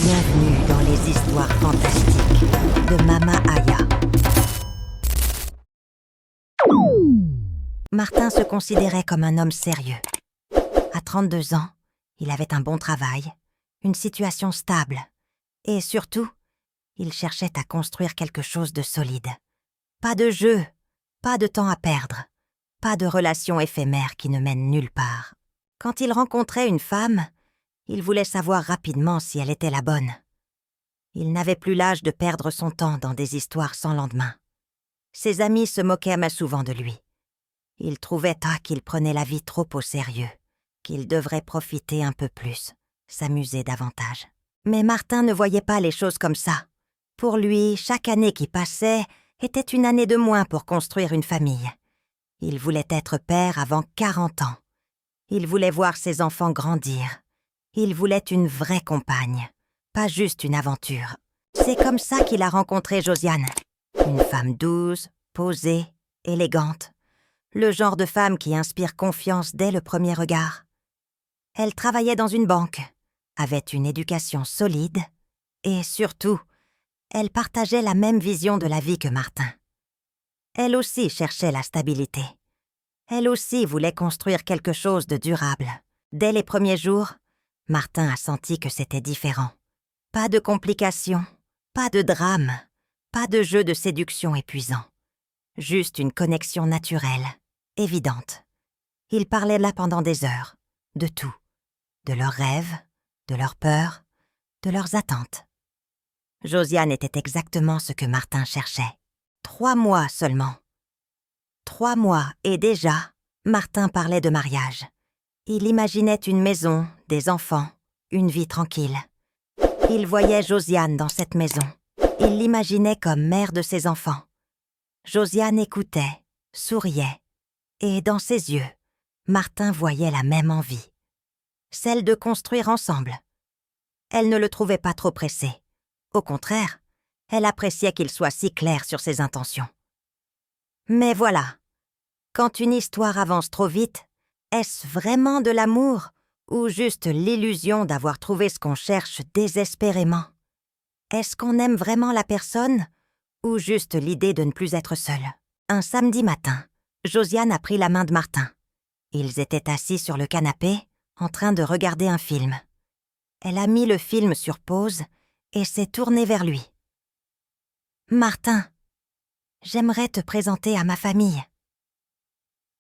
Bienvenue dans les histoires fantastiques de Mama Aya. Martin se considérait comme un homme sérieux. À 32 ans, il avait un bon travail, une situation stable et surtout, il cherchait à construire quelque chose de solide. Pas de jeu, pas de temps à perdre, pas de relations éphémères qui ne mènent nulle part. Quand il rencontrait une femme, il voulait savoir rapidement si elle était la bonne. Il n'avait plus l'âge de perdre son temps dans des histoires sans lendemain. Ses amis se moquaient mais souvent de lui. Ils trouvaient qu'il prenait la vie trop au sérieux, qu'il devrait profiter un peu plus, s'amuser davantage. Mais Martin ne voyait pas les choses comme ça. Pour lui, chaque année qui passait était une année de moins pour construire une famille. Il voulait être père avant 40 ans. Il voulait voir ses enfants grandir. Il voulait une vraie compagne, pas juste une aventure. C'est comme ça qu'il a rencontré Josiane. Une femme douce, posée, élégante. Le genre de femme qui inspire confiance dès le premier regard. Elle travaillait dans une banque, avait une éducation solide et surtout, elle partageait la même vision de la vie que Martin. Elle aussi cherchait la stabilité. Elle aussi voulait construire quelque chose de durable. Dès les premiers jours, Martin a senti que c'était différent. Pas de complications, pas de drame, pas de jeu de séduction épuisant. Juste une connexion naturelle, évidente. Ils parlaient là pendant des heures, de tout. De leurs rêves, de leurs peurs, de leurs attentes. Josiane était exactement ce que Martin cherchait. 3 mois seulement. 3 mois et déjà, Martin parlait de mariage. Il imaginait une maison, des enfants, une vie tranquille. Il voyait Josiane dans cette maison. Il l'imaginait comme mère de ses enfants. Josiane écoutait, souriait, et dans ses yeux, Martin voyait la même envie. Celle de construire ensemble. Elle ne le trouvait pas trop pressé. Au contraire, elle appréciait qu'il soit si clair sur ses intentions. Mais voilà, quand une histoire avance trop vite, est-ce vraiment de l'amour ou juste l'illusion d'avoir trouvé ce qu'on cherche désespérément? Est-ce qu'on aime vraiment la personne ou juste l'idée de ne plus être seul? Un samedi matin, Josiane a pris la main de Martin. Ils étaient assis sur le canapé, en train de regarder un film. Elle a mis le film sur pause et s'est tournée vers lui. « Martin, j'aimerais te présenter à ma famille. »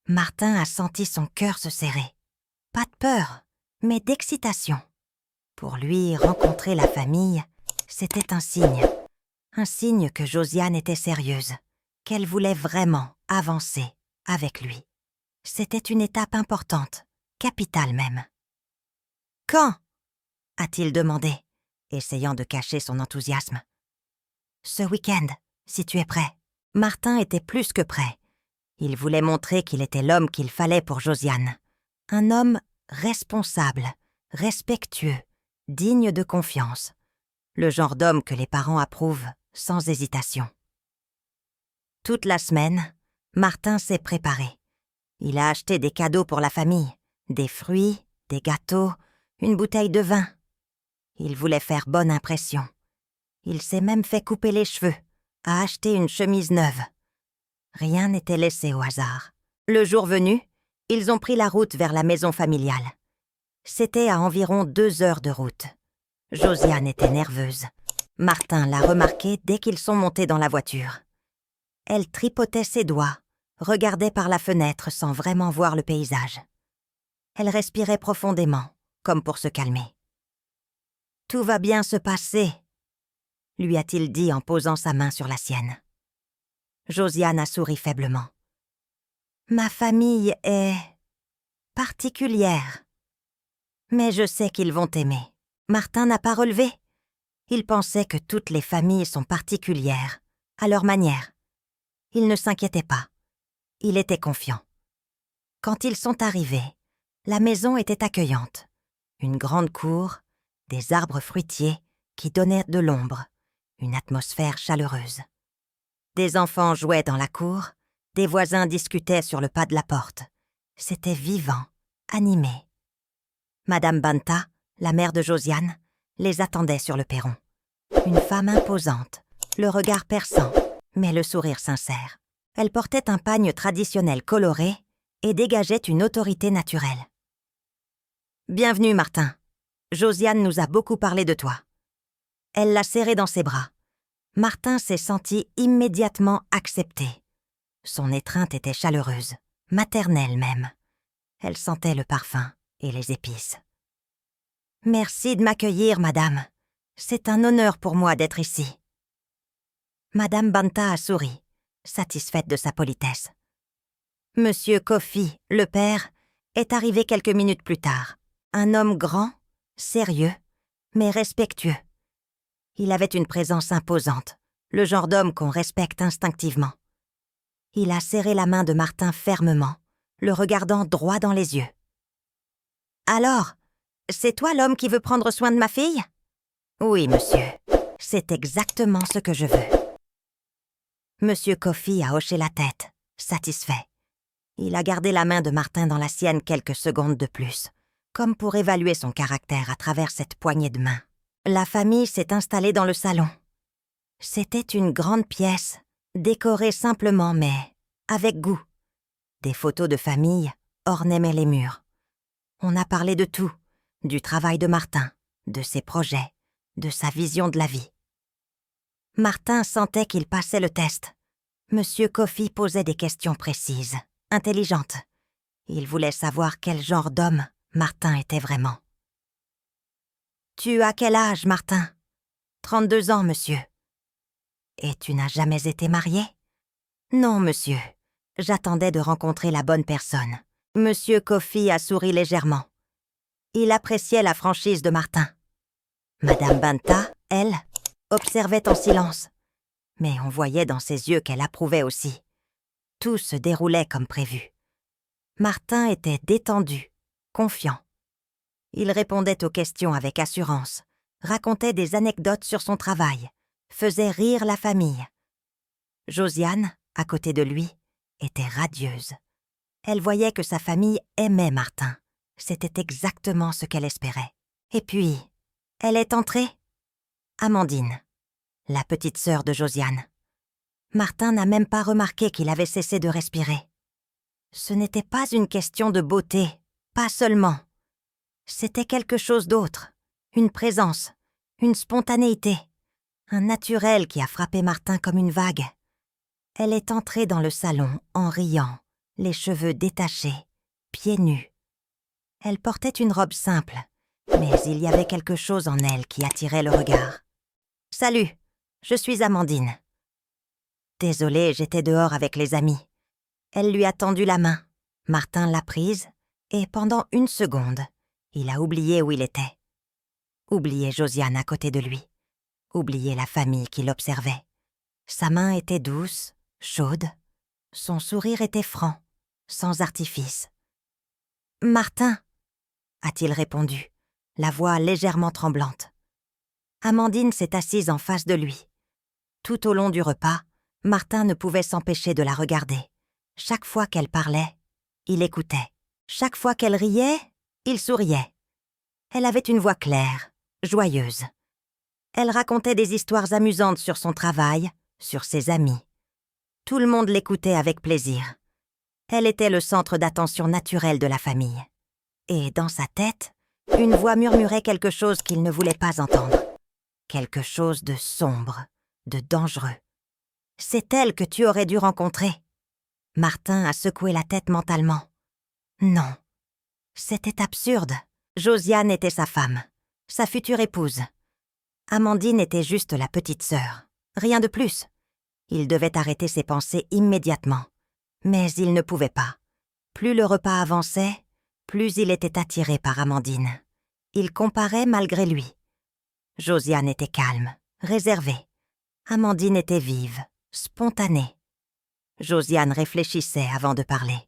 Martin a senti son cœur se serrer. Pas de peur, mais d'excitation. Pour lui, rencontrer la famille, c'était un signe que Josiane était sérieuse, qu'elle voulait vraiment avancer avec lui. C'était une étape importante, capitale même. « Quand ?» a-t-il demandé, essayant de cacher son enthousiasme. « Ce week-end, si tu es prêt. » Martin était plus que prêt. Il voulait montrer qu'il était l'homme qu'il fallait pour Josiane. Un homme responsable, respectueux, digne de confiance. Le genre d'homme que les parents approuvent sans hésitation. Toute la semaine, Martin s'est préparé. Il a acheté des cadeaux pour la famille, des fruits, des gâteaux, une bouteille de vin. Il voulait faire bonne impression. Il s'est même fait couper les cheveux, a acheté une chemise neuve. Rien n'était laissé au hasard. Le jour venu, ils ont pris la route vers la maison familiale. C'était à environ 2 heures de route. Josiane était nerveuse. Martin l'a remarqué dès qu'ils sont montés dans la voiture. Elle tripotait ses doigts, regardait par la fenêtre sans vraiment voir le paysage. Elle respirait profondément, comme pour se calmer. « Tout va bien se passer », lui a-t-il dit en posant sa main sur la sienne. Josiane a souri faiblement. « Ma famille est particulière, mais je sais qu'ils vont t'aimer. » Martin n'a pas relevé. Il pensait que toutes les familles sont particulières, à leur manière. Il ne s'inquiétait pas. Il était confiant. Quand ils sont arrivés, la maison était accueillante. Une grande cour, des arbres fruitiers qui donnaient de l'ombre, une atmosphère chaleureuse. Des enfants jouaient dans la cour, des voisins discutaient sur le pas de la porte. C'était vivant, animé. Madame Banta, la mère de Josiane, les attendait sur le perron. Une femme imposante, le regard perçant, mais le sourire sincère. Elle portait un pagne traditionnel coloré et dégageait une autorité naturelle. « Bienvenue, Martin. Josiane nous a beaucoup parlé de toi. » Elle l'a serré dans ses bras. Martin s'est senti immédiatement accepté. Son étreinte était chaleureuse, maternelle même. Elle sentait le parfum et les épices. « Merci de m'accueillir, madame. C'est un honneur pour moi d'être ici. » Madame Banta a souri, satisfaite de sa politesse. Monsieur Kofi, le père, est arrivé quelques minutes plus tard. Un homme grand, sérieux, mais respectueux. Il avait une présence imposante, le genre d'homme qu'on respecte instinctivement. Il a serré la main de Martin fermement, le regardant droit dans les yeux. « Alors, c'est toi l'homme qui veut prendre soin de ma fille ? » ?»« Oui, monsieur. C'est exactement ce que je veux. » Monsieur Kofi a hoché la tête, satisfait. Il a gardé la main de Martin dans la sienne quelques secondes de plus, comme pour évaluer son caractère à travers cette poignée de main. La famille s'est installée dans le salon. C'était une grande pièce, décorée simplement mais avec goût. Des photos de famille ornaient les murs. On a parlé de tout, du travail de Martin, de ses projets, de sa vision de la vie. Martin sentait qu'il passait le test. Monsieur Kofi posait des questions précises, intelligentes. Il voulait savoir quel genre d'homme Martin était vraiment. « Tu as quel âge, Martin ? » « 32 ans, monsieur. »« Et tu n'as jamais été marié ? » ?»« Non, monsieur. J'attendais de rencontrer la bonne personne. » Monsieur Kofi a souri légèrement. Il appréciait la franchise de Martin. Madame Banta, elle, observait en silence. Mais on voyait dans ses yeux qu'elle approuvait aussi. Tout se déroulait comme prévu. Martin était détendu, confiant. Il répondait aux questions avec assurance, racontait des anecdotes sur son travail, faisait rire la famille. Josiane, à côté de lui, était radieuse. Elle voyait que sa famille aimait Martin. C'était exactement ce qu'elle espérait. Et puis, elle est entrée. Amandine, la petite sœur de Josiane. Martin n'a même pas remarqué qu'il avait cessé de respirer. Ce n'était pas une question de beauté, pas seulement. C'était quelque chose d'autre, une présence, une spontanéité, un naturel qui a frappé Martin comme une vague. Elle est entrée dans le salon en riant, les cheveux détachés, pieds nus. Elle portait une robe simple, mais il y avait quelque chose en elle qui attirait le regard. « Salut, je suis Amandine. » Désolée, j'étais dehors avec les amis. Elle lui a tendu la main. Martin l'a prise, et pendant une seconde, il a oublié où il était. Oublié Josiane à côté de lui. Oublié la famille qui l'observait. Sa main était douce, chaude. Son sourire était franc, sans artifice. « Martin !» a-t-il répondu, la voix légèrement tremblante. Amandine s'est assise en face de lui. Tout au long du repas, Martin ne pouvait s'empêcher de la regarder. Chaque fois qu'elle parlait, il écoutait. Chaque fois qu'elle riait, il souriait. Elle avait une voix claire, joyeuse. Elle racontait des histoires amusantes sur son travail, sur ses amis. Tout le monde l'écoutait avec plaisir. Elle était le centre d'attention naturel de la famille. Et dans sa tête, une voix murmurait quelque chose qu'il ne voulait pas entendre. Quelque chose de sombre, de dangereux. « C'est elle que tu aurais dû rencontrer. » Martin a secoué la tête mentalement. Non. C'était absurde. Josiane était sa femme, sa future épouse. Amandine était juste la petite sœur. Rien de plus. Il devait arrêter ses pensées immédiatement. Mais il ne pouvait pas. Plus le repas avançait, plus il était attiré par Amandine. Il comparait malgré lui. Josiane était calme, réservée. Amandine était vive, spontanée. Josiane réfléchissait avant de parler.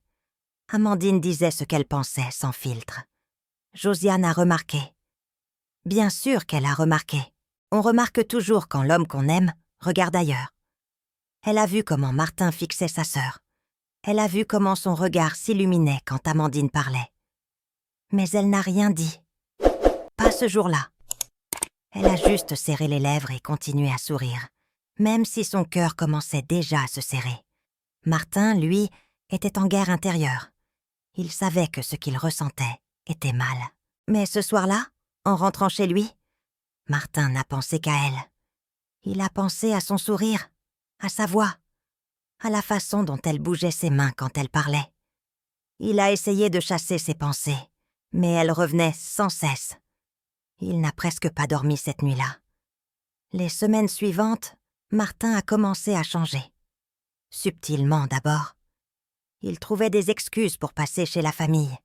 Amandine disait ce qu'elle pensait sans filtre. Josiane a remarqué. Bien sûr qu'elle a remarqué. On remarque toujours quand l'homme qu'on aime regarde ailleurs. Elle a vu comment Martin fixait sa sœur. Elle a vu comment son regard s'illuminait quand Amandine parlait. Mais elle n'a rien dit. Pas ce jour-là. Elle a juste serré les lèvres et continué à sourire, même si son cœur commençait déjà à se serrer. Martin, lui, était en guerre intérieure. Il savait que ce qu'il ressentait était mal. Mais ce soir-là, en rentrant chez lui, Martin n'a pensé qu'à elle. Il a pensé à son sourire, à sa voix, à la façon dont elle bougeait ses mains quand elle parlait. Il a essayé de chasser ses pensées, mais elles revenaient sans cesse. Il n'a presque pas dormi cette nuit-là. Les semaines suivantes, Martin a commencé à changer. Subtilement d'abord. Il trouvait des excuses pour passer chez la famille.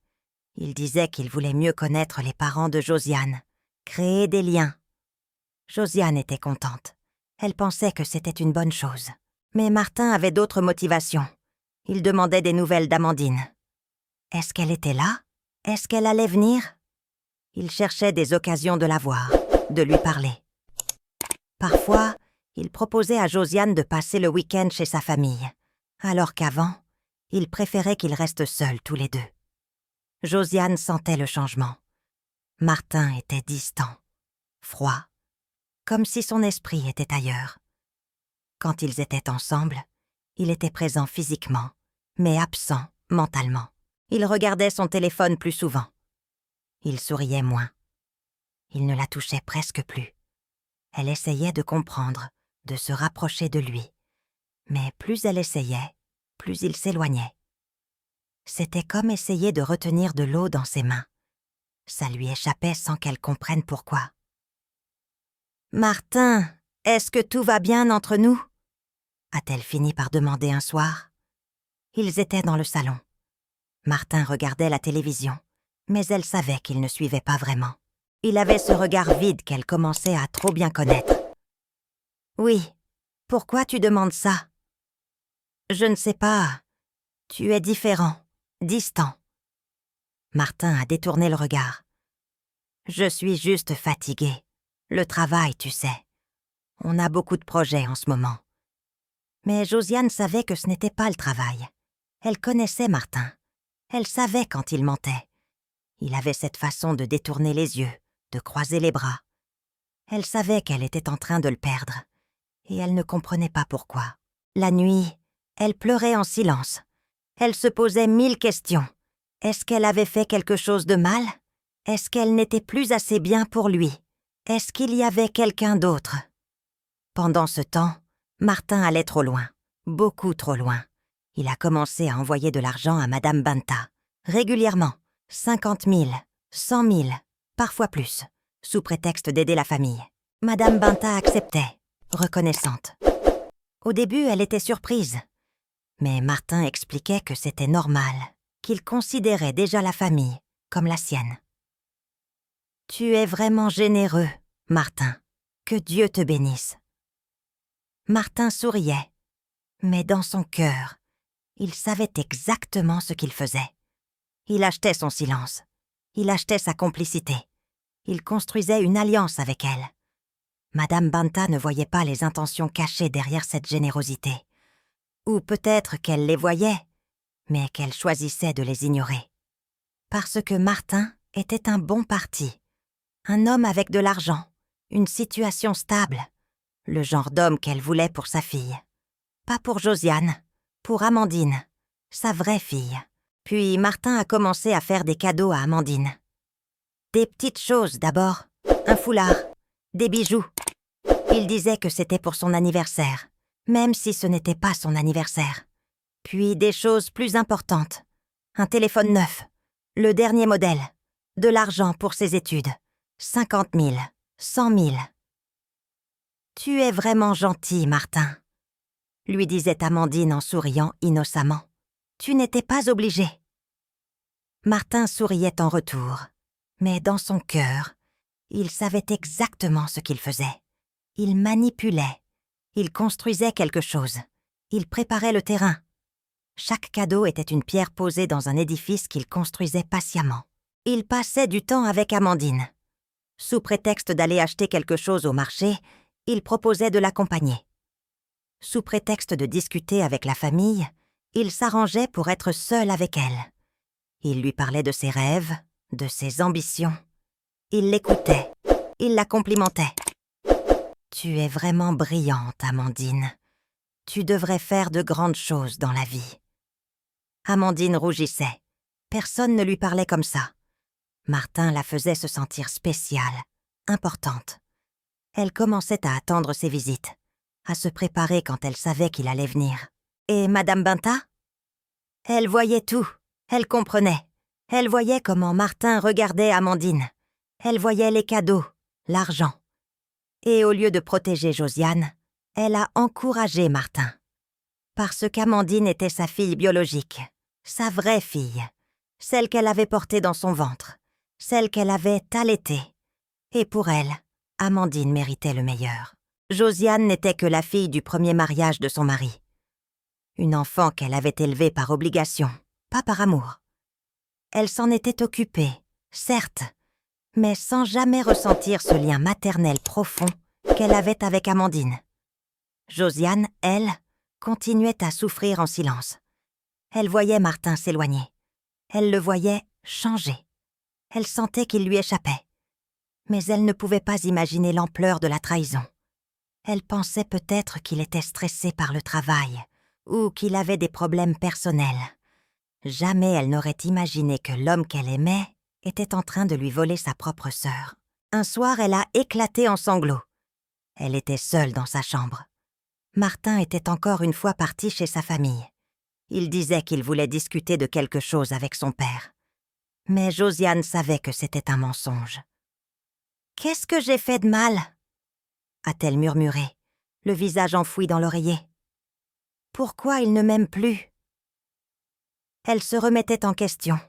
Il disait qu'il voulait mieux connaître les parents de Josiane, créer des liens. Josiane était contente. Elle pensait que c'était une bonne chose. Mais Martin avait d'autres motivations. Il demandait des nouvelles d'Amandine. Est-ce qu'elle était là? Est-ce qu'elle allait venir? Il cherchait des occasions de la voir, de lui parler. Parfois, il proposait à Josiane de passer le week-end chez sa famille, alors qu'avant, il préférait qu'ils restent seuls tous les deux. Josiane sentait le changement. Martin était distant, froid, comme si son esprit était ailleurs. Quand ils étaient ensemble, il était présent physiquement, mais absent mentalement. Il regardait son téléphone plus souvent. Il souriait moins. Il ne la touchait presque plus. Elle essayait de comprendre, de se rapprocher de lui. Mais plus elle essayait, plus il s'éloignait. C'était comme essayer de retenir de l'eau dans ses mains. Ça lui échappait sans qu'elle comprenne pourquoi. « Martin, est-ce que tout va bien entre nous ?» a-t-elle fini par demander un soir. Ils étaient dans le salon. Martin regardait la télévision, mais elle savait qu'il ne suivait pas vraiment. Il avait ce regard vide qu'elle commençait à trop bien connaître. « Oui, pourquoi tu demandes ça ?»« Je ne sais pas. Tu es différent, distant. » Martin a détourné le regard. « Je suis juste fatigué. Le travail, tu sais. On a beaucoup de projets en ce moment. » Mais Josiane savait que ce n'était pas le travail. Elle connaissait Martin. Elle savait quand il mentait. Il avait cette façon de détourner les yeux, de croiser les bras. Elle savait qu'elle était en train de le perdre, et elle ne comprenait pas pourquoi. La nuit, elle pleurait en silence. Elle se posait 1000 questions. Est-ce qu'elle avait fait quelque chose de mal? Est-ce qu'elle n'était plus assez bien pour lui? Est-ce qu'il y avait quelqu'un d'autre? Pendant ce temps, Martin allait trop loin, beaucoup trop loin. Il a commencé à envoyer de l'argent à Madame Banta, régulièrement, 50 000, 100 000, parfois plus, sous prétexte d'aider la famille. Madame Banta acceptait, reconnaissante. Au début, elle était surprise, mais Martin expliquait que c'était normal, qu'il considérait déjà la famille comme la sienne. « Tu es vraiment généreux, Martin. Que Dieu te bénisse. » Martin souriait, mais dans son cœur, il savait exactement ce qu'il faisait. Il achetait son silence. Il achetait sa complicité. Il construisait une alliance avec elle. Madame Banta ne voyait pas les intentions cachées derrière cette générosité. Ou peut-être qu'elle les voyait, mais qu'elle choisissait de les ignorer. Parce que Martin était un bon parti. Un homme avec de l'argent, une situation stable. Le genre d'homme qu'elle voulait pour sa fille. Pas pour Josiane, pour Amandine, sa vraie fille. Puis Martin a commencé à faire des cadeaux à Amandine. Des petites choses d'abord, un foulard, des bijoux. Il disait que c'était pour son anniversaire, même si ce n'était pas son anniversaire. Puis des choses plus importantes, un téléphone neuf, le dernier modèle, de l'argent pour ses études, 50 000, 100 000. « Tu es vraiment gentil, Martin, » lui disait Amandine en souriant innocemment. « Tu n'étais pas obligé. » Martin souriait en retour, mais dans son cœur, il savait exactement ce qu'il faisait. Il manipulait, il construisait quelque chose, il préparait le terrain. Chaque cadeau était une pierre posée dans un édifice qu'il construisait patiemment. Il passait du temps avec Amandine. Sous prétexte d'aller acheter quelque chose au marché, il proposait de l'accompagner. Sous prétexte de discuter avec la famille, il s'arrangeait pour être seul avec elle. Il lui parlait de ses rêves, de ses ambitions. Il l'écoutait. il la complimentait. « Tu es vraiment brillante, Amandine. Tu devrais faire de grandes choses dans la vie. » Amandine rougissait. Personne ne lui parlait comme ça. Martin la faisait se sentir spéciale, importante. Elle commençait à attendre ses visites, à se préparer quand elle savait qu'il allait venir. Et Madame Binta? Elle voyait tout, elle comprenait. Elle voyait comment Martin regardait Amandine. Elle voyait les cadeaux, l'argent. Et au lieu de protéger Josiane, elle a encouragé Martin. Parce qu'Amandine était sa fille biologique, sa vraie fille, celle qu'elle avait portée dans son ventre, celle qu'elle avait allaitée. Et pour elle, Amandine méritait le meilleur. Josiane n'était que la fille du premier mariage de son mari. Une enfant qu'elle avait élevée par obligation, pas par amour. Elle s'en était occupée, certes, mais sans jamais ressentir ce lien maternel profond qu'elle avait avec Amandine. Josiane, elle, continuait à souffrir en silence. Elle voyait Martin s'éloigner. Elle le voyait changer. Elle sentait qu'il lui échappait. Mais elle ne pouvait pas imaginer l'ampleur de la trahison. Elle pensait peut-être qu'il était stressé par le travail ou qu'il avait des problèmes personnels. Jamais elle n'aurait imaginé que l'homme qu'elle aimait était en train de lui voler sa propre sœur. Un soir, elle a éclaté en sanglots. Elle était seule dans sa chambre. Martin était encore une fois parti chez sa famille. Il disait qu'il voulait discuter de quelque chose avec son père. Mais Josiane savait que c'était un mensonge. « Qu'est-ce que j'ai fait de mal ?» a-t-elle murmuré, le visage enfoui dans l'oreiller. « Pourquoi il ne m'aime plus ?» Elle se remettait en question.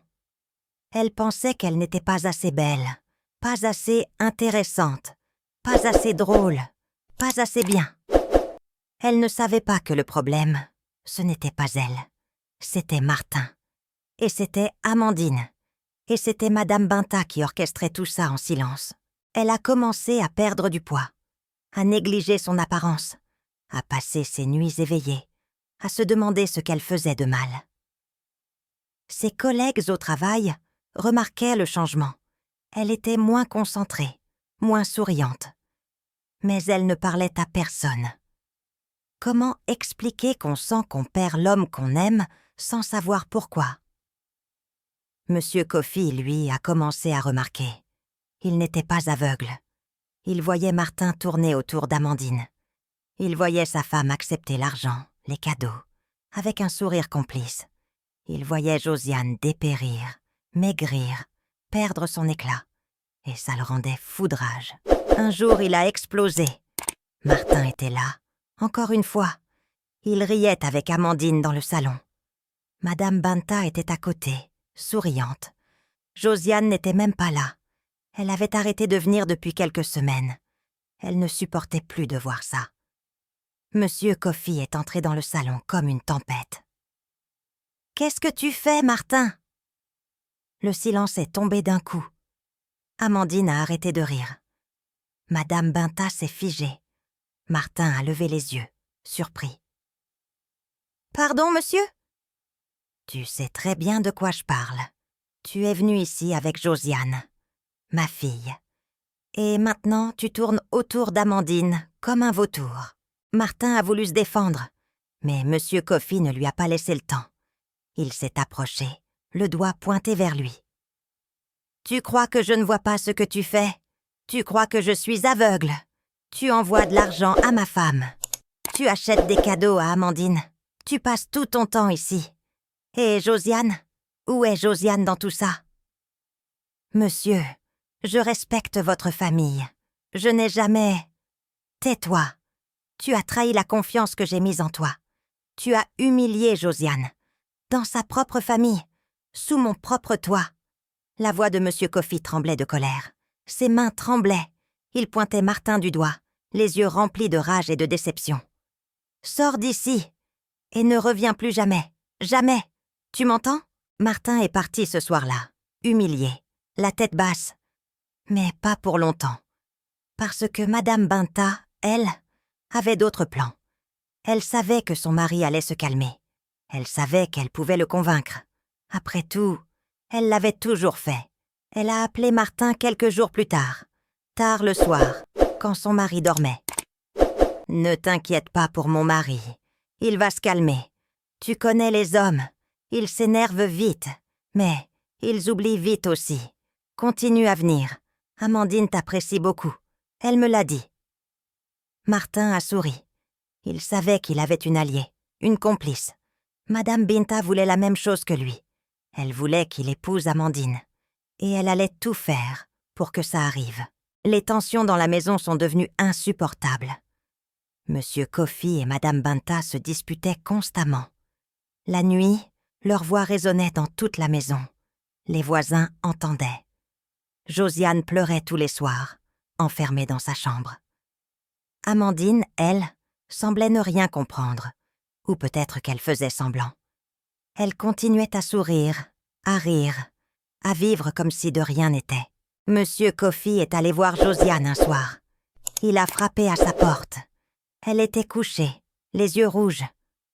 Elle pensait qu'elle n'était pas assez belle, pas assez intéressante, pas assez drôle, pas assez bien. Elle ne savait pas que le problème, ce n'était pas elle, c'était Martin. Et c'était Amandine. Et c'était Madame Binta qui orchestrait tout ça en silence. Elle a commencé à perdre du poids, à négliger son apparence, à passer ses nuits éveillées, à se demander ce qu'elle faisait de mal. Ses collègues au travail remarquaient le changement. Elle était moins concentrée, moins souriante. Mais elle ne parlait à personne. Comment expliquer qu'on sent qu'on perd l'homme qu'on aime sans savoir pourquoi? Monsieur Coffey, lui, a commencé à remarquer. Il n'était pas aveugle. Il voyait Martin tourner autour d'Amandine. Il voyait sa femme accepter l'argent, les cadeaux, avec un sourire complice. Il voyait Josiane dépérir, maigrir, perdre son éclat. Et ça le rendait foudrage. Un jour, il a explosé. Martin était là, encore une fois. Il riait avec Amandine dans le salon. Madame Binta était à côté, souriante. Josiane n'était même pas là. Elle avait arrêté de venir depuis quelques semaines. Elle ne supportait plus de voir ça. Monsieur Coffey est entré dans le salon comme une tempête. « Qu'est-ce que tu fais, Martin ?» Le silence est tombé d'un coup. Amandine a arrêté de rire. Madame Binta s'est figée. Martin a levé les yeux, surpris. « Pardon, monsieur ?» « Tu sais très bien de quoi je parle. Tu es venu ici avec Josiane, ma fille. Et maintenant, tu tournes autour d'Amandine, comme un vautour. » Martin a voulu se défendre, mais Monsieur Coffey ne lui a pas laissé le temps. Il s'est approché, le doigt pointé vers lui. « Tu crois que je ne vois pas ce que tu fais? Tu crois que je suis aveugle? Tu envoies de l'argent à ma femme. Tu achètes des cadeaux à Amandine. Tu passes tout ton temps ici. Et Josiane? Où est Josiane dans tout ça? Monsieur, je respecte votre famille. Je n'ai jamais... Tais-toi. Tu as trahi la confiance que j'ai mise en toi. Tu as humilié Josiane. Dans sa propre famille. Sous mon propre toit. » La voix de Monsieur Coffey tremblait de colère. Ses mains tremblaient. Il pointait Martin du doigt, les yeux remplis de rage et de déception. « Sors d'ici et ne reviens plus jamais. Jamais. Tu m'entends? » Martin est parti ce soir-là, humilié, la tête basse. Mais pas pour longtemps. Parce que Madame Binta, elle, avait d'autres plans. Elle savait que son mari allait se calmer. Elle savait qu'elle pouvait le convaincre. Après tout, elle l'avait toujours fait. Elle a appelé Martin quelques jours plus tard. Tard le soir, quand son mari dormait. « Ne t'inquiète pas pour mon mari. Il va se calmer. Tu connais les hommes. Ils s'énervent vite, mais ils oublient vite aussi. Continue à venir. Amandine t'apprécie beaucoup. Elle me l'a dit. » Martin a souri. Il savait qu'il avait une alliée, une complice. Madame Binta voulait la même chose que lui. Elle voulait qu'il épouse Amandine. Et elle allait tout faire pour que ça arrive. Les tensions dans la maison sont devenues insupportables. Monsieur Coffey et Madame Binta se disputaient constamment. La nuit, leur voix résonnait dans toute la maison. Les voisins entendaient. Josiane pleurait tous les soirs, enfermée dans sa chambre. Amandine, elle, semblait ne rien comprendre, ou peut-être qu'elle faisait semblant. Elle continuait à sourire, à rire, à vivre comme si de rien n'était. Monsieur Coffey est allé voir Josiane un soir. Il a frappé à sa porte. Elle était couchée, les yeux rouges.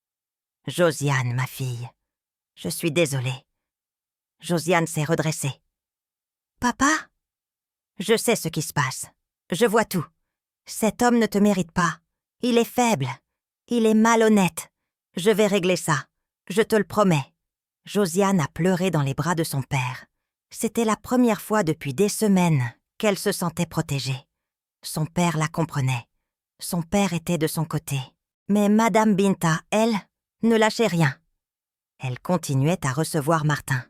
« Josiane, ma fille, je suis désolée. » Josiane s'est redressée. « Papa ? Je sais ce qui se passe. Je vois tout. Cet homme ne te mérite pas. Il est faible. Il est malhonnête. Je vais régler ça. Je te le promets. » Josiane a pleuré dans les bras de son père. C'était la première fois depuis des semaines qu'elle se sentait protégée. Son père la comprenait. Son père était de son côté. Mais Madame Binta, elle, ne lâchait rien. Elle continuait à recevoir Martin,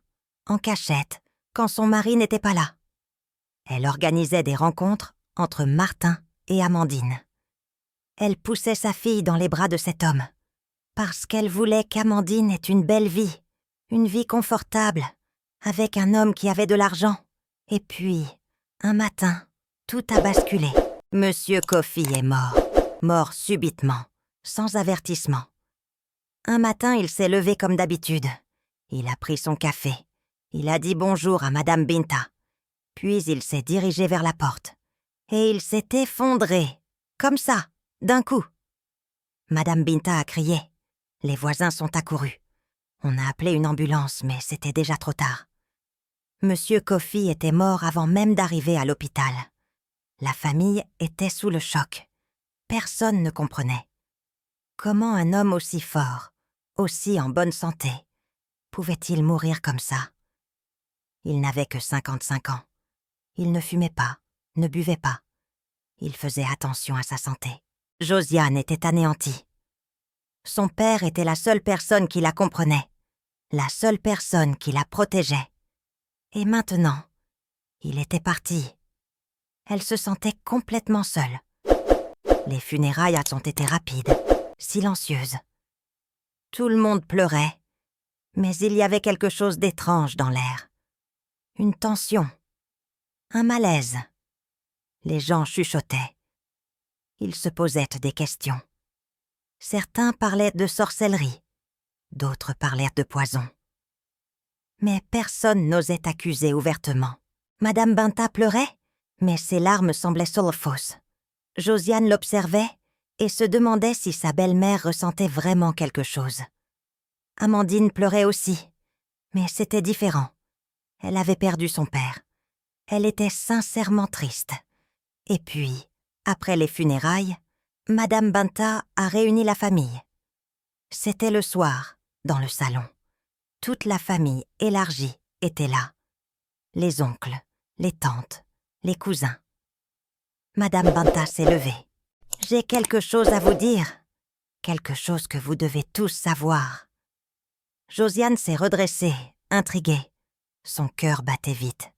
en cachette, quand son mari n'était pas là. Elle organisait des rencontres entre Martin et Amandine. Elle poussait sa fille dans les bras de cet homme, parce qu'elle voulait qu'Amandine ait une belle vie, une vie confortable, avec un homme qui avait de l'argent. Et puis, un matin, tout a basculé. Monsieur Coffey est mort subitement, sans avertissement. Un matin, il s'est levé comme d'habitude. Il a pris son café. Il a dit bonjour à Madame Binta. Puis il s'est dirigé vers la porte. Et il s'est effondré, comme ça, d'un coup. Madame Binta a crié. Les voisins sont accourus. On a appelé une ambulance, mais c'était déjà trop tard. Monsieur Coffey était mort avant même d'arriver à l'hôpital. La famille était sous le choc. Personne ne comprenait. Comment un homme aussi fort, aussi en bonne santé, pouvait-il mourir comme ça? Il n'avait que 55 ans. Il ne fumait pas, ne buvait pas. Il faisait attention à sa santé. Josiane était anéantie. Son père était la seule personne qui la comprenait, la seule personne qui la protégeait. Et maintenant, il était parti. Elle se sentait complètement seule. Les funérailles ont été rapides, silencieuses. Tout le monde pleurait, mais il y avait quelque chose d'étrange dans l'air. Une tension, un malaise. Les gens chuchotaient. Ils se posaient des questions. Certains parlaient de sorcellerie, d'autres parlèrent de poison. Mais personne n'osait accuser ouvertement. Madame Binta pleurait, mais ses larmes semblaient fausses. Josiane l'observait et se demandait si sa belle-mère ressentait vraiment quelque chose. Amandine pleurait aussi, mais c'était différent. Elle avait perdu son père. Elle était sincèrement triste. Et puis, après les funérailles, Madame Binta a réuni la famille. C'était le soir, dans le salon. Toute la famille élargie était là. Les oncles, les tantes, les cousins. Madame Binta s'est levée. « J'ai quelque chose à vous dire. Quelque chose que vous devez tous savoir. » Josiane s'est redressée, intriguée. Son cœur battait vite.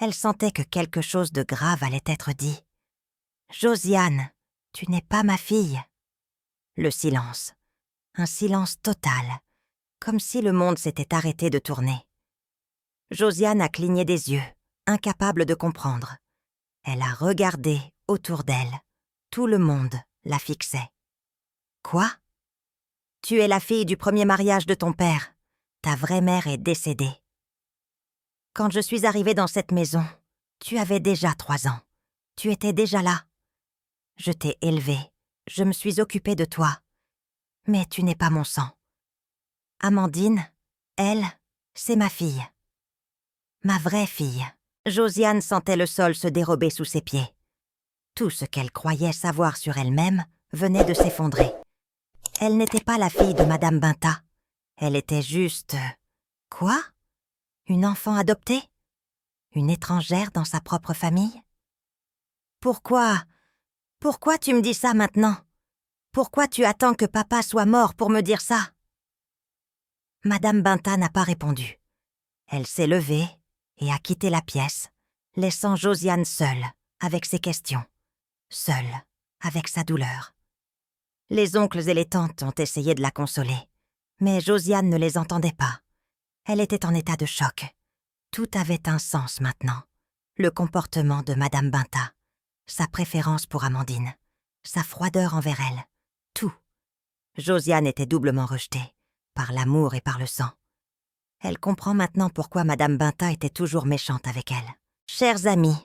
Elle sentait que quelque chose de grave allait être dit. « Josiane, tu n'es pas ma fille. » Le silence. Un silence total, comme si le monde s'était arrêté de tourner. Josiane a cligné des yeux, incapable de comprendre. Elle a regardé autour d'elle. Tout le monde la fixait. « Quoi ? Tu es la fille du premier mariage de ton père. Ta vraie mère est décédée. Quand je suis arrivée dans cette maison, tu avais déjà 3 ans. Tu étais déjà là. Je t'ai élevée, je me suis occupée de toi. Mais tu n'es pas mon sang. Amandine, elle, c'est ma fille. Ma vraie fille. » Josiane sentait le sol se dérober sous ses pieds. Tout ce qu'elle croyait savoir sur elle-même venait de s'effondrer. Elle n'était pas la fille de Madame Binta. Elle était juste... Quoi? Une enfant adoptée? Une étrangère dans sa propre famille? Pourquoi tu me dis ça maintenant? Pourquoi tu attends que papa soit mort pour me dire ça? Madame Binta n'a pas répondu. Elle s'est levée et a quitté la pièce, laissant Josiane seule avec ses questions, seule avec sa douleur. Les oncles et les tantes ont essayé de la consoler, mais Josiane ne les entendait pas. Elle était en état de choc. Tout avait un sens maintenant. Le comportement de Madame Binta, sa préférence pour Amandine, sa froideur envers elle, tout. Josiane était doublement rejetée, par l'amour et par le sang. Elle comprend maintenant pourquoi Madame Binta était toujours méchante avec elle. Chers amis,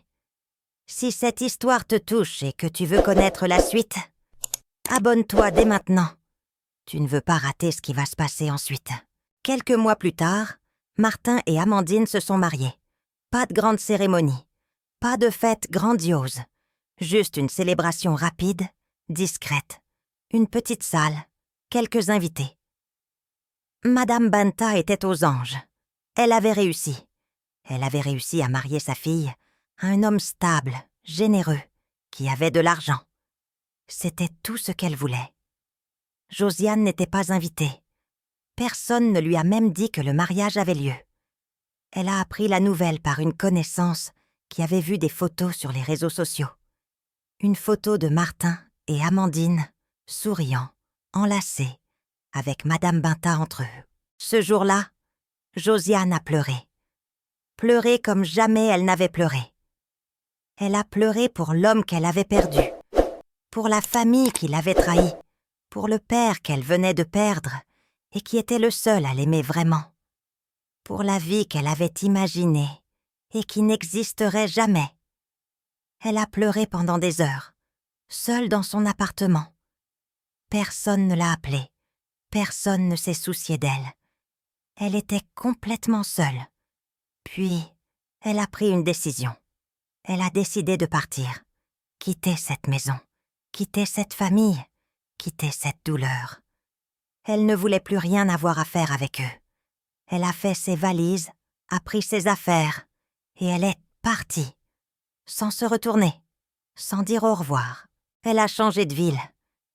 si cette histoire te touche et que tu veux connaître la suite, abonne-toi dès maintenant. Tu ne veux pas rater ce qui va se passer ensuite. Quelques mois plus tard, Martin et Amandine se sont mariés. Pas de grande cérémonie, pas de fête grandiose, juste une célébration rapide, discrète, une petite salle, quelques invités. Madame Binta était aux anges. Elle avait réussi. Elle avait réussi à marier sa fille à un homme stable, généreux, qui avait de l'argent. C'était tout ce qu'elle voulait. Josiane n'était pas invitée. Personne ne lui a même dit que le mariage avait lieu. Elle a appris la nouvelle par une connaissance qui avait vu des photos sur les réseaux sociaux. Une photo de Martin et Amandine, souriant, enlacés, avec Madame Binta entre eux. Ce jour-là, Josiane a pleuré. Pleuré comme jamais elle n'avait pleuré. Elle a pleuré pour l'homme qu'elle avait perdu, pour la famille qui l'avait trahi, pour le père qu'elle venait de perdre et qui était le seul à l'aimer vraiment, pour la vie qu'elle avait imaginée et qui n'existerait jamais. Elle a pleuré pendant des heures, seule dans son appartement. Personne ne l'a appelée, personne ne s'est soucié d'elle. Elle était complètement seule. Puis, elle a pris une décision. Elle a décidé de partir, quitter cette maison, quitter cette famille, quitter cette douleur. Elle ne voulait plus rien avoir à faire avec eux. Elle a fait ses valises, a pris ses affaires, et elle est partie, sans se retourner, sans dire au revoir. Elle a changé de ville.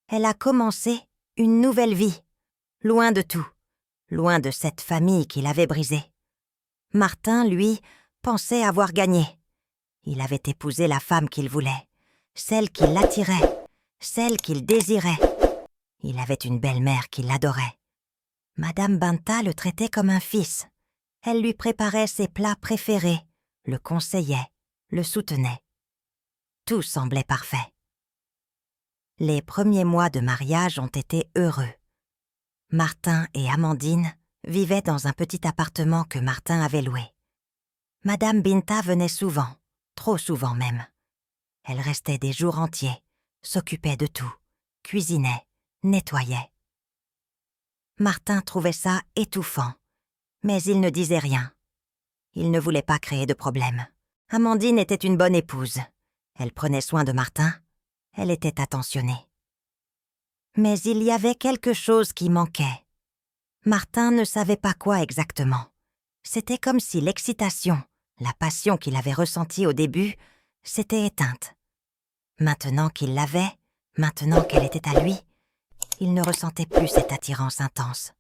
Elle a commencé une nouvelle vie, loin de tout, loin de cette famille qui l'avait brisée. Martin, lui, pensait avoir gagné. Il avait épousé la femme qu'il voulait, celle qui l'attirait, celle qu'il désirait. Il avait une belle-mère qui l'adorait. Madame Binta le traitait comme un fils. Elle lui préparait ses plats préférés, le conseillait, le soutenait. Tout semblait parfait. Les premiers mois de mariage ont été heureux. Martin et Amandine vivaient dans un petit appartement que Martin avait loué. Madame Binta venait souvent, trop souvent même. Elle restait des jours entiers, s'occupait de tout, cuisinait, nettoyait. Martin trouvait ça étouffant, mais il ne disait rien. Il ne voulait pas créer de problème. Amandine était une bonne épouse. Elle prenait soin de Martin. Elle était attentionnée. Mais il y avait quelque chose qui manquait. Martin ne savait pas quoi exactement. C'était comme si l'excitation, la passion qu'il avait ressentie au début, s'était éteinte. Maintenant qu'il l'avait, maintenant qu'elle était à lui, il ne ressentait plus cette attirance intense.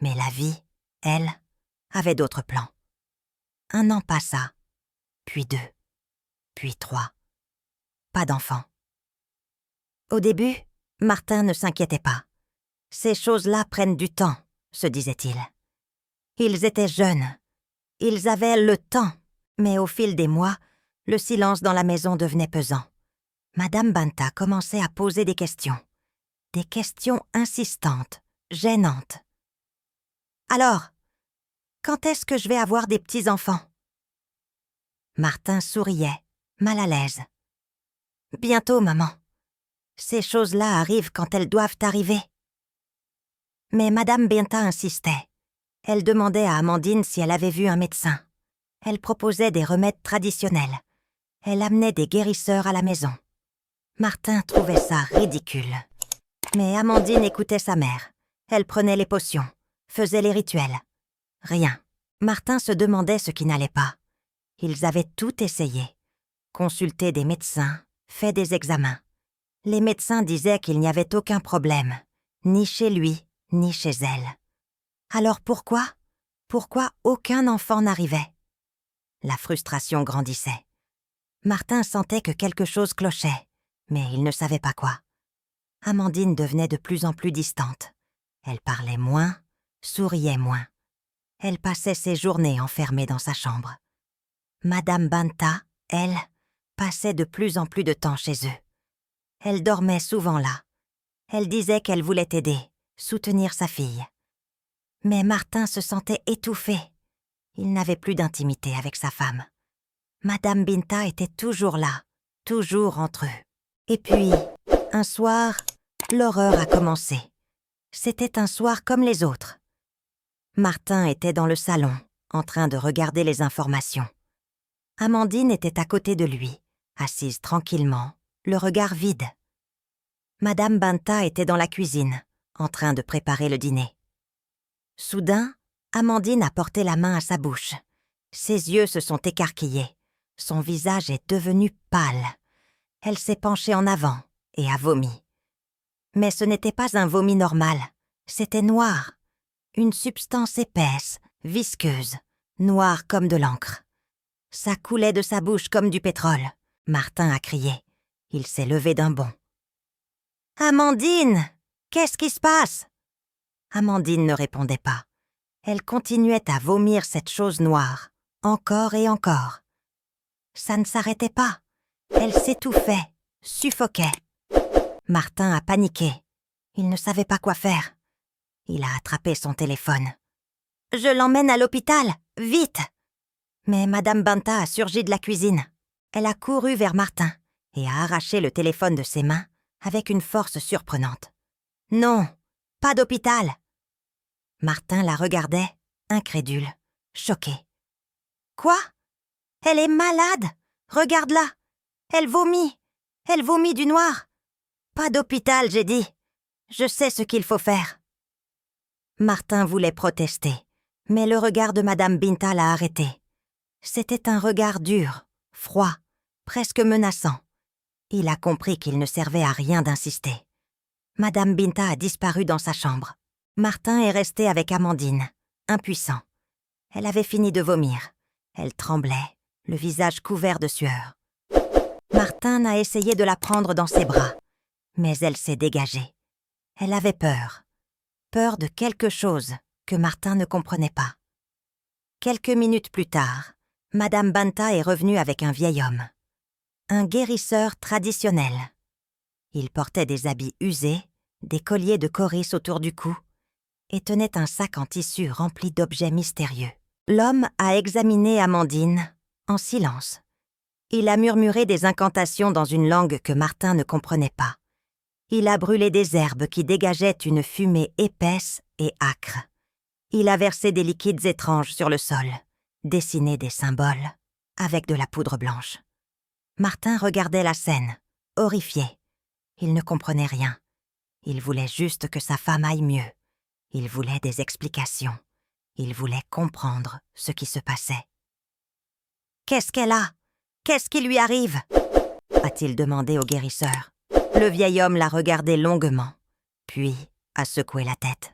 Mais la vie, elle, avait d'autres plans. 1 an passa, puis 2, puis 3. Pas d'enfant. Au début, Martin ne s'inquiétait pas. Ces choses-là prennent du temps, se disait-il. Ils étaient jeunes. Ils avaient le temps. Mais au fil des mois, le silence dans la maison devenait pesant. Madame Binta commençait à poser des questions. Des questions insistantes, gênantes. « Alors, quand est-ce que je vais avoir des petits-enfants » Martin souriait, mal à l'aise. « Bientôt, maman. Ces choses-là arrivent quand elles doivent arriver. » Mais Madame Binta insistait. Elle demandait à Amandine si elle avait vu un médecin. Elle proposait des remèdes traditionnels. Elle amenait des guérisseurs à la maison. Martin trouvait ça ridicule. Mais Amandine écoutait sa mère. Elle prenait les potions, faisait les rituels. Rien. Martin se demandait ce qui n'allait pas. Ils avaient tout essayé. Consulté des médecins, fait des examens. Les médecins disaient qu'il n'y avait aucun problème, ni chez lui, ni chez elle. Alors pourquoi aucun enfant n'arrivait? La frustration grandissait. Martin sentait que quelque chose clochait, mais il ne savait pas quoi. Amandine devenait de plus en plus distante. Elle parlait moins, souriait moins. Elle passait ses journées enfermée dans sa chambre. Madame Banta, elle, passait de plus en plus de temps chez eux. Elle dormait souvent là. Elle disait qu'elle voulait aider, soutenir sa fille. Mais Martin se sentait étouffé. Il n'avait plus d'intimité avec sa femme. Madame Binta était toujours là, toujours entre eux. Et puis, un soir, l'horreur a commencé. C'était un soir comme les autres. Martin était dans le salon, en train de regarder les informations. Amandine était à côté de lui, assise tranquillement, le regard vide. Madame Banta était dans la cuisine, en train de préparer le dîner. Soudain, Amandine a porté la main à sa bouche. Ses yeux se sont écarquillés. Son visage est devenu pâle. Elle s'est penchée en avant et a vomi. Mais ce n'était pas un vomi normal, c'était noir. Une substance épaisse, visqueuse, noire comme de l'encre. Ça coulait de sa bouche comme du pétrole. Martin a crié. Il s'est levé d'un bond. « Amandine! Qu'est-ce qui se passe ?» Amandine ne répondait pas. Elle continuait à vomir cette chose noire, encore et encore. Ça ne s'arrêtait pas. Elle s'étouffait, suffoquait. Martin a paniqué. Il ne savait pas quoi faire. Il a attrapé son téléphone. « Je l'emmène à l'hôpital, vite !» Mais Madame Banta a surgi de la cuisine. Elle a couru vers Martin et a arraché le téléphone de ses mains avec une force surprenante. « Non, pas d'hôpital !» Martin la regardait, incrédule, choqué. « Quoi? Elle est malade! Regarde-la! Elle vomit du noir! Pas d'hôpital, j'ai dit! Je sais ce qu'il faut faire! » Martin voulait protester, mais le regard de Madame Binta l'a arrêté. C'était un regard dur, froid, presque menaçant. Il a compris qu'il ne servait à rien d'insister. Madame Binta a disparu dans sa chambre. Martin est resté avec Amandine, impuissant. Elle avait fini de vomir. Elle tremblait, le visage couvert de sueur. Martin a essayé de la prendre dans ses bras, mais elle s'est dégagée. Elle avait peur. Peur de quelque chose que Martin ne comprenait pas. Quelques minutes plus tard, Madame Banta est revenue avec un vieil homme. Un guérisseur traditionnel. Il portait des habits usés, des colliers de coris autour du cou et tenait un sac en tissu rempli d'objets mystérieux. L'homme a examiné Amandine en silence. Il a murmuré des incantations dans une langue que Martin ne comprenait pas. Il a brûlé des herbes qui dégageaient une fumée épaisse et âcre. Il a versé des liquides étranges sur le sol, dessiné des symboles, avec de la poudre blanche. Martin regardait la scène, horrifié. Il ne comprenait rien. Il voulait juste que sa femme aille mieux. Il voulait des explications. Il voulait comprendre ce qui se passait. « Qu'est-ce qu'elle a? Qu'est-ce qui lui arrive ?» a-t-il demandé au guérisseur. Le vieil homme l'a regardé longuement, puis a secoué la tête.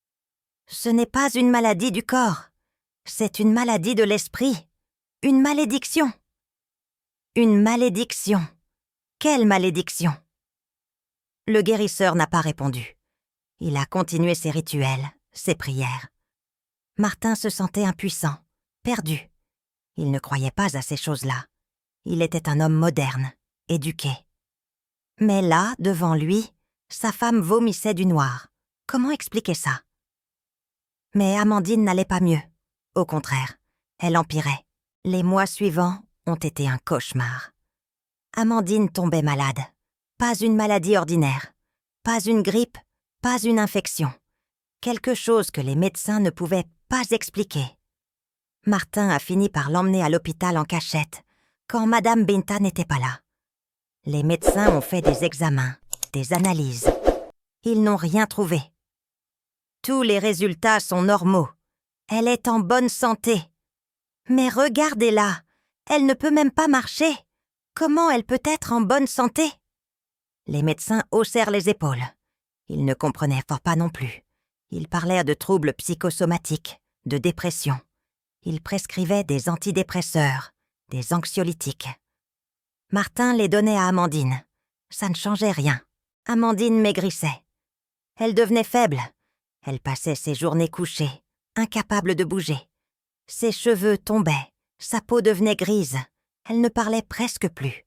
« Ce n'est pas une maladie du corps, c'est une maladie de l'esprit, une malédiction. » « Une malédiction. Quelle malédiction ?» Le guérisseur n'a pas répondu. Il a continué ses rituels, ses prières. Martin se sentait impuissant, perdu. Il ne croyait pas à ces choses-là. Il était un homme moderne, éduqué. Mais là, devant lui, sa femme vomissait du noir. Comment expliquer ça? Mais Amandine n'allait pas mieux. Au contraire, elle empirait. Les mois suivants ont été un cauchemar. Amandine tombait malade. Pas une maladie ordinaire. Pas une grippe, pas une infection. Quelque chose que les médecins ne pouvaient pas expliquer. Martin a fini par l'emmener à l'hôpital en cachette, quand Madame Binta n'était pas là. Les médecins ont fait des examens, des analyses. Ils n'ont rien trouvé. Tous les résultats sont normaux. Elle est en bonne santé. Mais regardez-la, elle ne peut même pas marcher. Comment elle peut être en bonne santé? Les médecins haussèrent les épaules. Ils ne comprenaient fort pas non plus. Ils parlaient de troubles psychosomatiques, de dépression. Ils prescrivaient des antidépresseurs, des anxiolytiques. Martin les donnait à Amandine. Ça ne changeait rien. Amandine maigrissait. Elle devenait faible. Elle passait ses journées couchée, incapable de bouger. Ses cheveux tombaient, sa peau devenait grise. Elle ne parlait presque plus.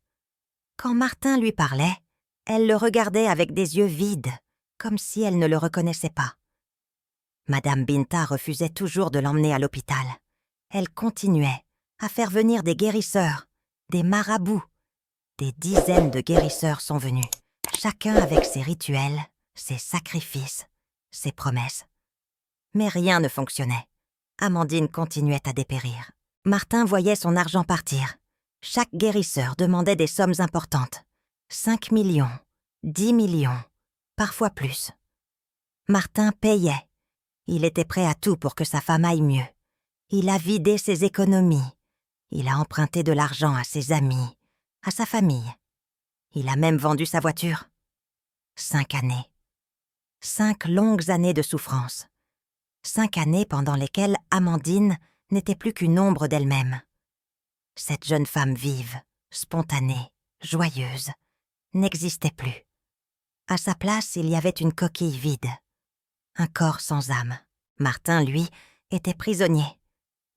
Quand Martin lui parlait, elle le regardait avec des yeux vides, comme si elle ne le reconnaissait pas. Madame Binta refusait toujours de l'emmener à l'hôpital. Elle continuait à faire venir des guérisseurs, des marabouts. Des dizaines de guérisseurs sont venus, chacun avec ses rituels, ses sacrifices, ses promesses. Mais rien ne fonctionnait. Amandine continuait à dépérir. Martin voyait son argent partir. Chaque guérisseur demandait des sommes importantes. 5 millions, 10 millions, parfois plus. Martin payait. Il était prêt à tout pour que sa femme aille mieux. Il a vidé ses économies. Il a emprunté de l'argent à ses amis, à sa famille. Il a même vendu sa voiture. 5 années. 5 longues années de souffrance. 5 années pendant lesquelles Amandine n'était plus qu'une ombre d'elle-même. Cette jeune femme vive, spontanée, joyeuse, n'existait plus. À sa place, il y avait une coquille vide. Un corps sans âme. Martin, lui, était prisonnier.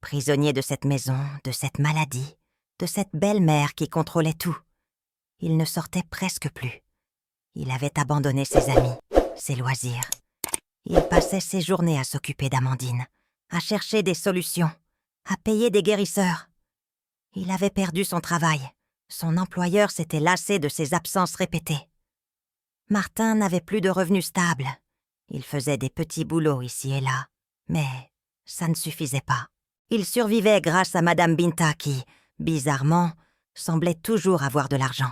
Prisonnier de cette maison, de cette maladie, de cette belle-mère qui contrôlait tout. Il ne sortait presque plus. Il avait abandonné ses amis, ses loisirs. Il passait ses journées à s'occuper d'Amandine, à chercher des solutions, à payer des guérisseurs. Il avait perdu son travail. Son employeur s'était lassé de ses absences répétées. Martin n'avait plus de revenus stables. Il faisait des petits boulots ici et là, mais ça ne suffisait pas. Il survivait grâce à Madame Binta qui, bizarrement, semblait toujours avoir de l'argent.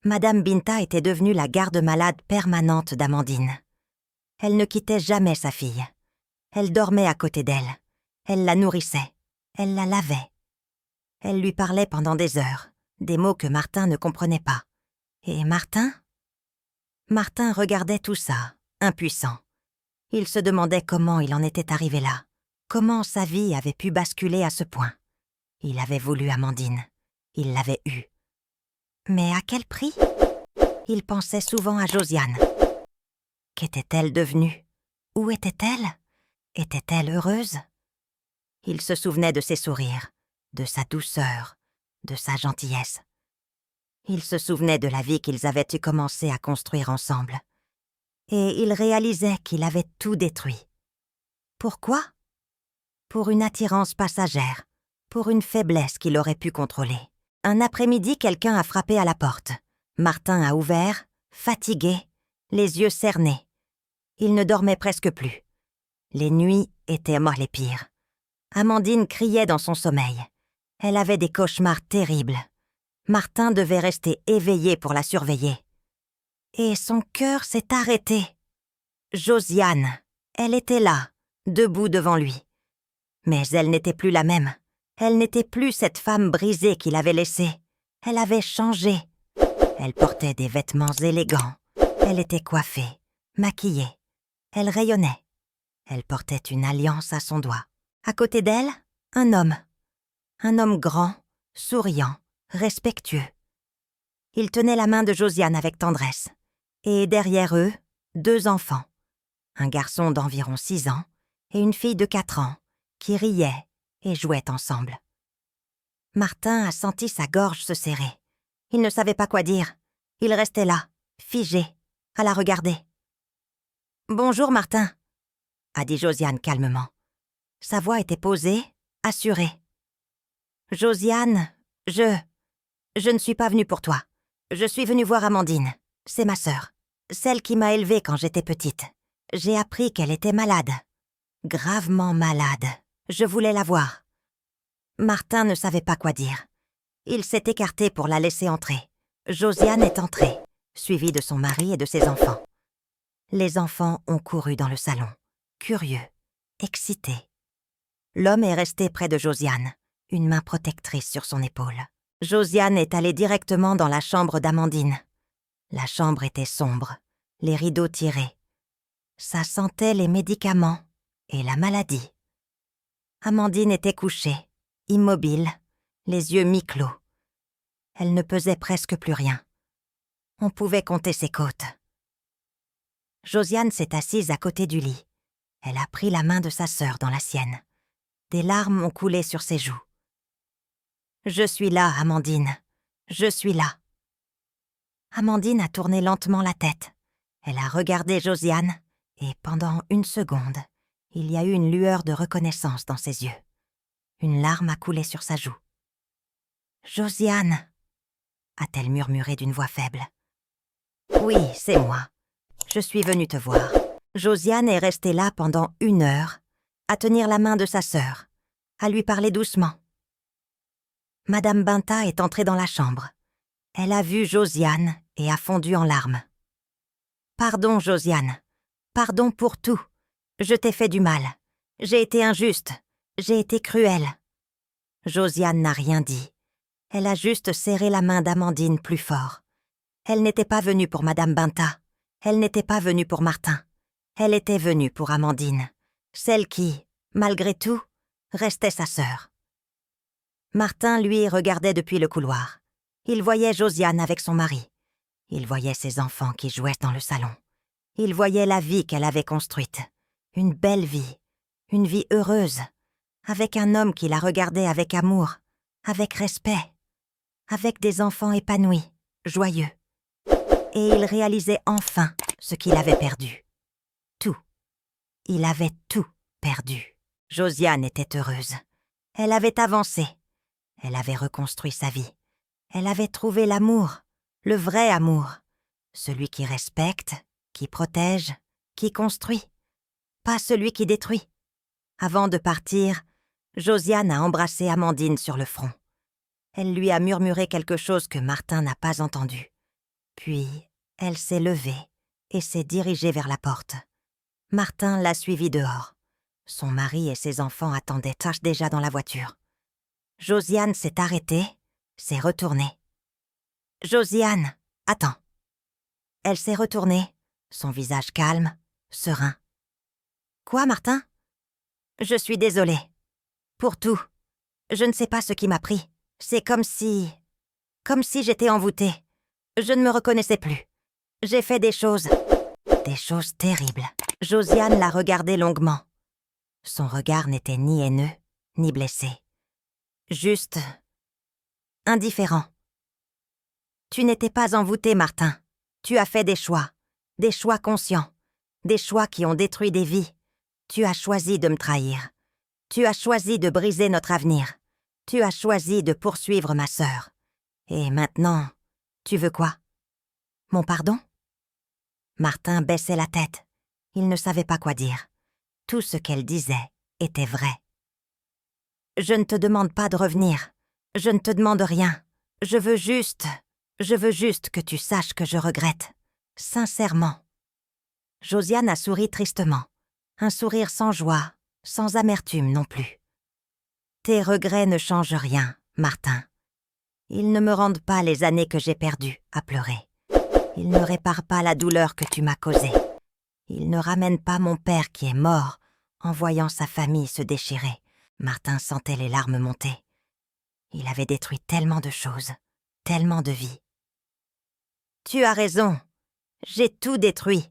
Madame Binta était devenue la garde-malade permanente d'Amandine. Elle ne quittait jamais sa fille. Elle dormait à côté d'elle. Elle la nourrissait. Elle la lavait. Elle lui parlait pendant des heures, des mots que Martin ne comprenait pas. Et Martin regardait tout ça, impuissant. Il se demandait comment il en était arrivé là, comment sa vie avait pu basculer à ce point. Il avait voulu Amandine. Il l'avait eue. Mais à quel prix? Il pensait souvent à Josiane. Qu'était-elle devenue? Où était-elle? Était-elle heureuse? Il se souvenait de ses sourires, de sa douceur, de sa gentillesse. Il se souvenait de la vie qu'ils avaient commencé à construire ensemble. Et il réalisait qu'il avait tout détruit. Pourquoi? Pour une attirance passagère, pour une faiblesse qu'il aurait pu contrôler. Un après-midi, quelqu'un a frappé à la porte. Martin a ouvert, fatigué, les yeux cernés. Il ne dormait presque plus. Les nuits étaient les pires. Amandine criait dans son sommeil. Elle avait des cauchemars terribles. Martin devait rester éveillé pour la surveiller. Et son cœur s'est arrêté. Josiane, elle était là, debout devant lui. Mais elle n'était plus la même. Elle n'était plus cette femme brisée qu'il avait laissée. Elle avait changé. Elle portait des vêtements élégants. Elle était coiffée, maquillée. Elle rayonnait. Elle portait une alliance à son doigt. À côté d'elle, un homme. Un homme grand, souriant, respectueux. Il tenait la main de Josiane avec tendresse. Et derrière eux, 2 enfants. Un garçon d'environ 6 ans et une fille de 4 ans, qui riaient et jouaient ensemble. Martin a senti sa gorge se serrer. Il ne savait pas quoi dire. Il restait là, figé, à la regarder. « Bonjour, Martin », a dit Josiane calmement. Sa voix était posée, assurée. « Josiane, je ne suis pas venue pour toi. Je suis venue voir Amandine. C'est ma sœur, celle qui m'a élevée quand j'étais petite. J'ai appris qu'elle était malade. Gravement malade. Je voulais la voir. » Martin ne savait pas quoi dire. Il s'est écarté pour la laisser entrer. Josiane est entrée, suivie de son mari et de ses enfants. Les enfants ont couru dans le salon, curieux, excités. L'homme est resté près de Josiane, une main protectrice sur son épaule. Josiane est allée directement dans la chambre d'Amandine. La chambre était sombre, les rideaux tirés. Ça sentait les médicaments et la maladie. Amandine était couchée, immobile, les yeux mi-clos. Elle ne pesait presque plus rien. On pouvait compter ses côtes. Josiane s'est assise à côté du lit. Elle a pris la main de sa sœur dans la sienne. Des larmes ont coulé sur ses joues. « Je suis là, Amandine. Je suis là. » Amandine a tourné lentement la tête. Elle a regardé Josiane et pendant une seconde, il y a eu une lueur de reconnaissance dans ses yeux. Une larme a coulé sur sa joue. « Josiane !» a-t-elle murmuré d'une voix faible. « Oui, c'est moi. Je suis venue te voir. » Josiane est restée là pendant 1 heure, à tenir la main de sa sœur, à lui parler doucement. Madame Binta est entrée dans la chambre. Elle a vu Josiane et a fondu en larmes. « Pardon, Josiane. Pardon pour tout. Je t'ai fait du mal. J'ai été injuste. J'ai été cruelle. » Josiane n'a rien dit. Elle a juste serré la main d'Amandine plus fort. Elle n'était pas venue pour Madame Binta. Elle n'était pas venue pour Martin. Elle était venue pour Amandine, celle qui, malgré tout, restait sa sœur. Martin, lui, regardait depuis le couloir. Il voyait Josiane avec son mari. Il voyait ses enfants qui jouaient dans le salon. Il voyait la vie qu'elle avait construite. Une belle vie, une vie heureuse, avec un homme qui la regardait avec amour, avec respect, avec des enfants épanouis, joyeux. Et il réalisait enfin ce qu'il avait perdu. Tout. Il avait tout perdu. Josiane était heureuse. Elle avait avancé. Elle avait reconstruit sa vie. Elle avait trouvé l'amour, le vrai amour, celui qui respecte, qui protège, qui construit, pas celui qui détruit. Avant de partir, Josiane a embrassé Amandine sur le front. Elle lui a murmuré quelque chose que Martin n'a pas entendu. Puis, elle s'est levée et s'est dirigée vers la porte. Martin l'a suivie dehors. Son mari et ses enfants attendaient déjà dans la voiture. Josiane s'est arrêtée, s'est retournée. « Josiane, attends. » Elle s'est retournée, son visage calme, serein. « Quoi, Martin ? » « Je suis désolée. Pour tout. Je ne sais pas ce qui m'a pris. C'est comme si j'étais envoûtée. Je ne me reconnaissais plus. J'ai fait des choses terribles. » Josiane l'a regardé longuement. Son regard n'était ni haineux, ni blessé. Juste indifférent. « Tu n'étais pas envoûté, Martin. Tu as fait des choix conscients, des choix qui ont détruit des vies. Tu as choisi de me trahir. Tu as choisi de briser notre avenir. Tu as choisi de poursuivre ma sœur. Et maintenant, tu veux quoi ? Mon pardon ? » Martin baissait la tête. Il ne savait pas quoi dire. Tout ce qu'elle disait était vrai. « Je ne te demande pas de revenir. Je ne te demande rien. Je veux juste que tu saches que je regrette. Sincèrement. » Josiane a souri tristement. Un sourire sans joie, sans amertume non plus. « Tes regrets ne changent rien, Martin. Ils ne me rendent pas les années que j'ai perdues à pleurer. Ils ne réparent pas la douleur que tu m'as causée. Ils ne ramènent pas mon père qui est mort en voyant sa famille se déchirer. » Martin sentait les larmes monter. Il avait détruit tellement de choses, tellement de vies. « Tu as raison. J'ai tout détruit. »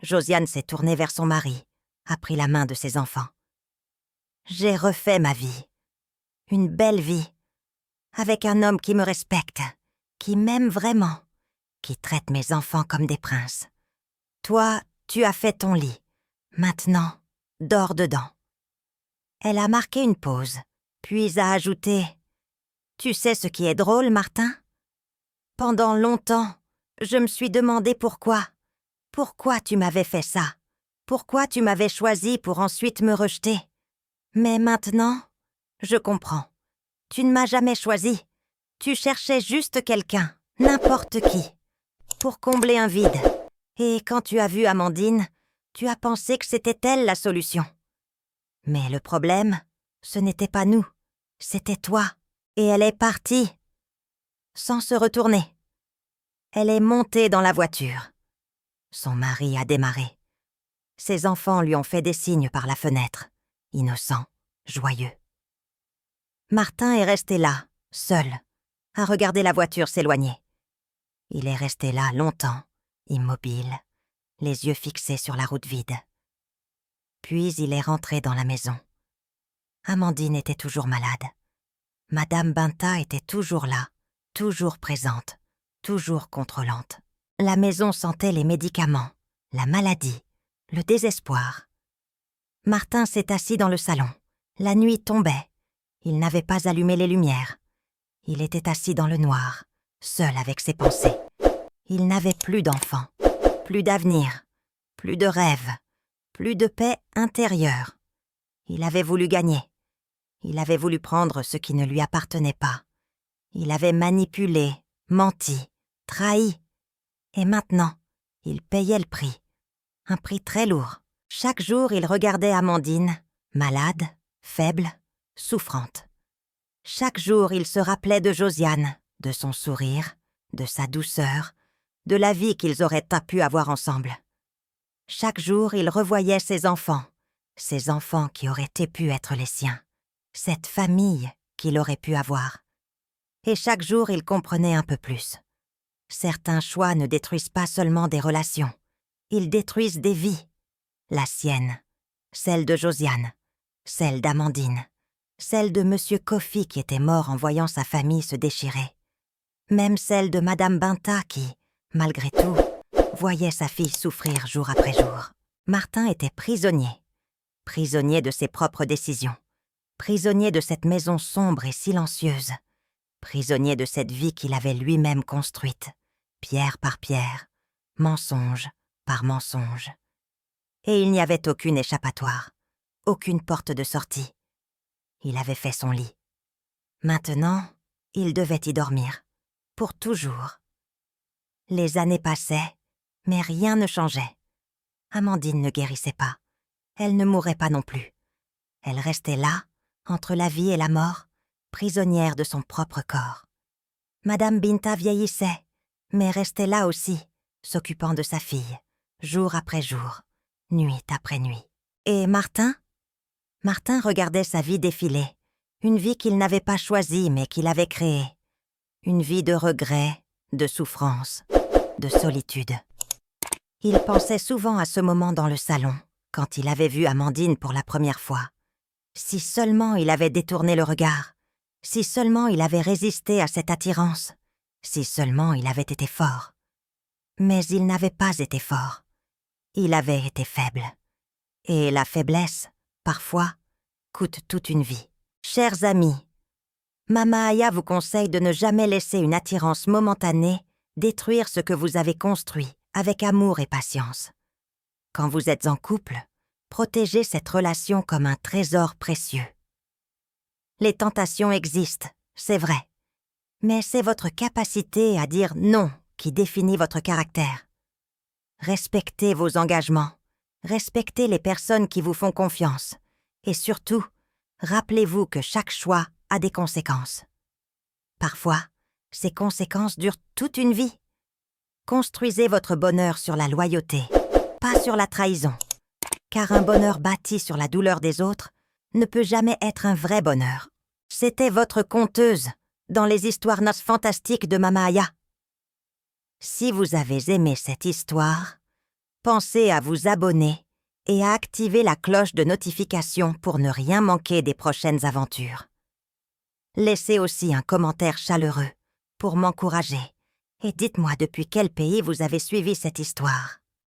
Josiane s'est tournée vers son mari, a pris la main de ses enfants. « J'ai refait ma vie. Une belle vie. Avec un homme qui me respecte, qui m'aime vraiment, qui traite mes enfants comme des princes. Toi, tu as fait ton lit. Maintenant, dors dedans. » Elle a marqué une pause, puis a ajouté « Tu sais ce qui est drôle, Martin ? Pendant longtemps, je me suis demandé pourquoi. Pourquoi tu m'avais fait ça ? Pourquoi tu m'avais choisi pour ensuite me rejeter ? Mais maintenant, je comprends. Tu ne m'as jamais choisi. Tu cherchais juste quelqu'un, n'importe qui, pour combler un vide. Et quand tu as vu Amandine, tu as pensé que c'était elle la solution. Mais le problème, ce n'était pas nous, c'était toi. Et elle est partie, sans se retourner. Elle est montée dans la voiture. Son mari a démarré. Ses enfants lui ont fait des signes par la fenêtre, innocents, joyeux. Martin est resté là, seul, à regarder la voiture s'éloigner. Il est resté là longtemps, immobile, les yeux fixés sur la route vide. Puis il est rentré dans la maison. Amandine était toujours malade. Madame Binta était toujours là, toujours présente, toujours contrôlante. La maison sentait les médicaments, la maladie, le désespoir. Martin s'est assis dans le salon. La nuit tombait. Il n'avait pas allumé les lumières. Il était assis dans le noir, seul avec ses pensées. Il n'avait plus d'enfant, plus d'avenir, plus de rêve, plus de paix intérieure. Il avait voulu gagner. Il avait voulu prendre ce qui ne lui appartenait pas. Il avait manipulé, menti, trahi. Et maintenant, il payait le prix. Un prix très lourd. Chaque jour, il regardait Amandine, malade, faible, souffrante. Chaque jour, il se rappelait de Josiane, de son sourire, de sa douceur, de la vie qu'ils auraient pu avoir ensemble. Chaque jour, il revoyait ses enfants qui auraient pu être les siens, cette famille qu'il aurait pu avoir. Et chaque jour, il comprenait un peu plus. Certains choix ne détruisent pas seulement des relations, ils détruisent des vies. La sienne, celle de Josiane, celle d'Amandine, celle de Monsieur Coffey qui était mort en voyant sa famille se déchirer. Même celle de Madame Binta qui, malgré tout, voyait sa fille souffrir jour après jour. Martin était prisonnier de ses propres décisions, prisonnier de cette maison sombre et silencieuse, prisonnier de cette vie qu'il avait lui-même construite, pierre par pierre, mensonge par mensonge. Et il n'y avait aucune échappatoire, aucune porte de sortie. Il avait fait son lit. Maintenant, il devait y dormir, pour toujours. Les années passaient, mais rien ne changeait. Amandine ne guérissait pas. Elle ne mourait pas non plus. Elle restait là, entre la vie et la mort, prisonnière de son propre corps. Madame Binta vieillissait, mais restait là aussi, s'occupant de sa fille, jour après jour, nuit après nuit. Et Martin regardait sa vie défiler, une vie qu'il n'avait pas choisie mais qu'il avait créée. Une vie de regrets, de souffrance, de solitude. Il pensait souvent à ce moment dans le salon, quand il avait vu Amandine pour la première fois. Si seulement il avait détourné le regard, si seulement il avait résisté à cette attirance, si seulement il avait été fort. Mais il n'avait pas été fort. Il avait été faible. Et la faiblesse, parfois, coûte toute une vie. Chers amis, Mama Aya vous conseille de ne jamais laisser une attirance momentanée détruire ce que vous avez construit avec amour et patience. Quand vous êtes en couple, protégez cette relation comme un trésor précieux. Les tentations existent, c'est vrai, mais c'est votre capacité à dire non qui définit votre caractère. Respectez vos engagements, respectez les personnes qui vous font confiance, et surtout, rappelez-vous que chaque choix a des conséquences. Parfois, ces conséquences durent toute une vie. Construisez votre bonheur sur la loyauté, pas sur la trahison, car un bonheur bâti sur la douleur des autres ne peut jamais être un vrai bonheur. C'était votre conteuse dans les histoires noces fantastiques de Mama Aya. Si vous avez aimé cette histoire, pensez à vous abonner et à activer la cloche de notification pour ne rien manquer des prochaines aventures. Laissez aussi un commentaire chaleureux pour m'encourager et dites-moi depuis quel pays vous avez suivi cette histoire.